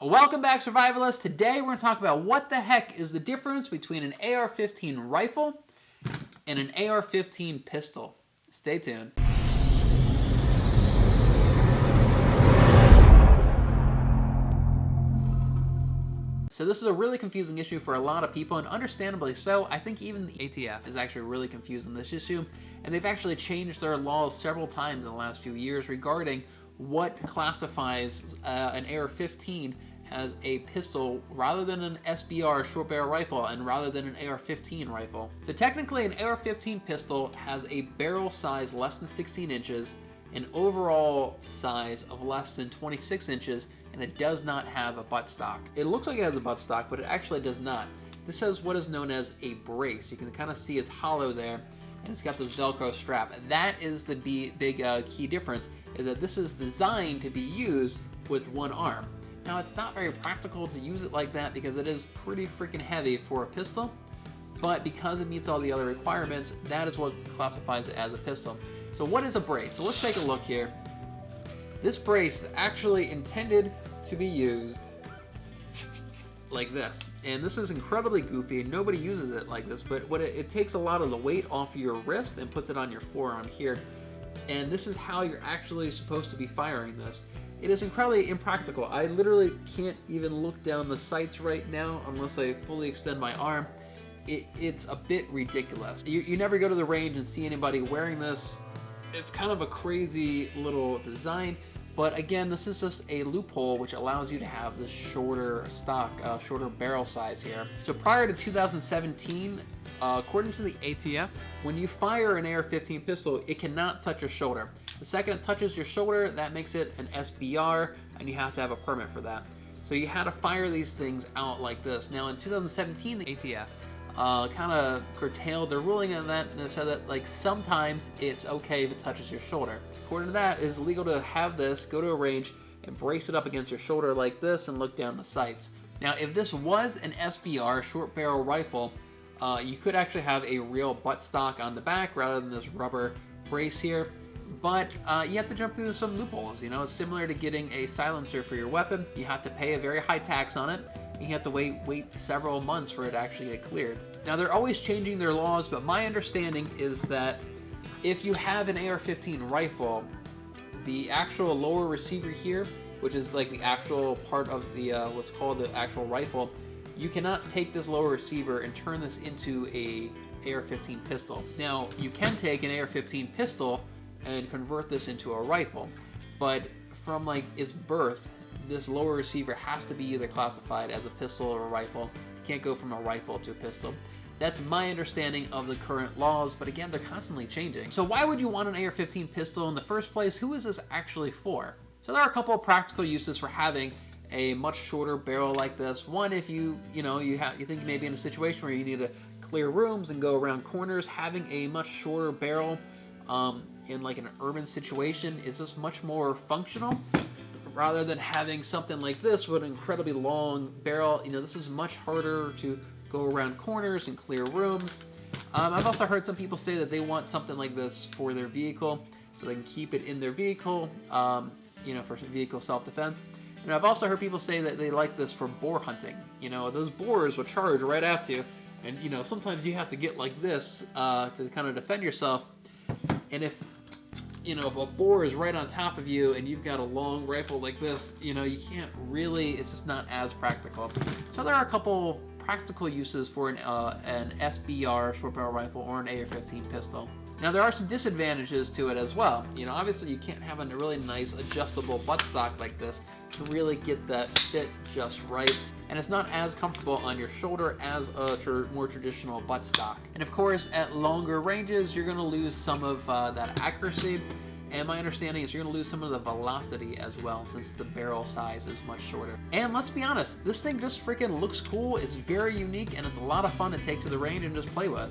Welcome back, survivalists. Today we're going to talk about what the heck is the difference between an AR-15 rifle and an AR-15 pistol. Stay tuned. So this is a really confusing issue for a lot of people, and understandably so. I think even the ATF is actually really confused on this issue, and they've actually changed their laws several times in the last few years regarding what classifies an AR-15 as a pistol rather than an SBR short barrel rifle and rather than an AR-15 rifle. So technically an AR-15 pistol has a barrel size less than 16 inches, an overall size of less than 26 inches, and it does not have a buttstock. It looks like it has a buttstock, but it actually does not. This has what is known as a brace. You can kind of see it's hollow there, and it's got this Velcro strap. That is the big key difference, is that this is designed to be used with one arm. Now, it's not very practical to use it like that because it is pretty freaking heavy for a pistol, but because it meets all the other requirements, that is what classifies it as a pistol. So what is a brace? So let's take a look here. This brace is actually intended to be used like this. And this is incredibly goofy and nobody uses it like this, but what it takes a lot of the weight off of your wrist and puts it on your forearm here. And this is how you're actually supposed to be firing this. It is incredibly impractical. I literally can't even look down the sights right now unless I fully extend my arm. It's a bit ridiculous. You never go to the range and see anybody wearing this. It's kind of a crazy little design, but again, this is just a loophole which allows you to have this shorter stock, shorter barrel size here. So prior to 2017, according to the ATF, when you fire an AR-15 pistol, it cannot touch your shoulder. The second it touches your shoulder, that makes it an SBR, and you have to have a permit for that. So you had to fire these things out like this. Now in 2017, the ATF kind of curtailed their ruling on that, and they said that like sometimes it's okay if it touches your shoulder. According to that, it is illegal to have this, go to a range, and brace it up against your shoulder like this and look down the sights. Now if this was an SBR, short barrel rifle, you could actually have a real buttstock on the back rather than this rubber brace here. But you have to jump through some loopholes. You know, it's similar to getting a silencer for your weapon. You have to pay a very high tax on it. You have to wait several months for it to actually get cleared. Now, they're always changing their laws, but my understanding is that if you have an AR-15 rifle, the actual lower receiver here, which is like the actual part of the what's called the actual rifle, you cannot take this lower receiver and turn this into a AR-15 pistol. Now, you can take an AR-15 pistol and convert this into a rifle, but from like its birth, this lower receiver has to be either classified as a pistol or a rifle. You can't go from a rifle to a pistol. That's my understanding of the current laws, but again, they're constantly changing. So why would you want an AR-15 pistol in the first place? Who is this actually for? So there are a couple of practical uses for having a much shorter barrel like this. One, if you think you may be in a situation where you need to clear rooms and go around corners, having a much shorter barrel in like an urban situation is just much more functional rather than having something like this with an incredibly long barrel. You know, this is much harder to go around corners and clear rooms. I've also heard some people say that they want something like this for their vehicle so they can keep it in their vehicle, you know, for vehicle self-defense. And I've also heard people say that they like this for boar hunting. You know, those boars will charge right at you, and you know, sometimes you have to get like this to kind of defend yourself. And if a boar is right on top of you and you've got a long rifle like this, you know, you can't really, it's just not as practical. So there are a couple practical uses for an SBR short barrel rifle or an AR-15 pistol. Now there are some disadvantages to it as well. You know, obviously you can't have a really nice adjustable buttstock like this to really get that fit just right. And it's not as comfortable on your shoulder as a more traditional buttstock. And of course, at longer ranges, you're gonna lose some of that accuracy. And my understanding is you're gonna lose some of the velocity as well, since the barrel size is much shorter. And let's be honest, this thing just freaking looks cool, it's very unique, and it's a lot of fun to take to the range and just play with.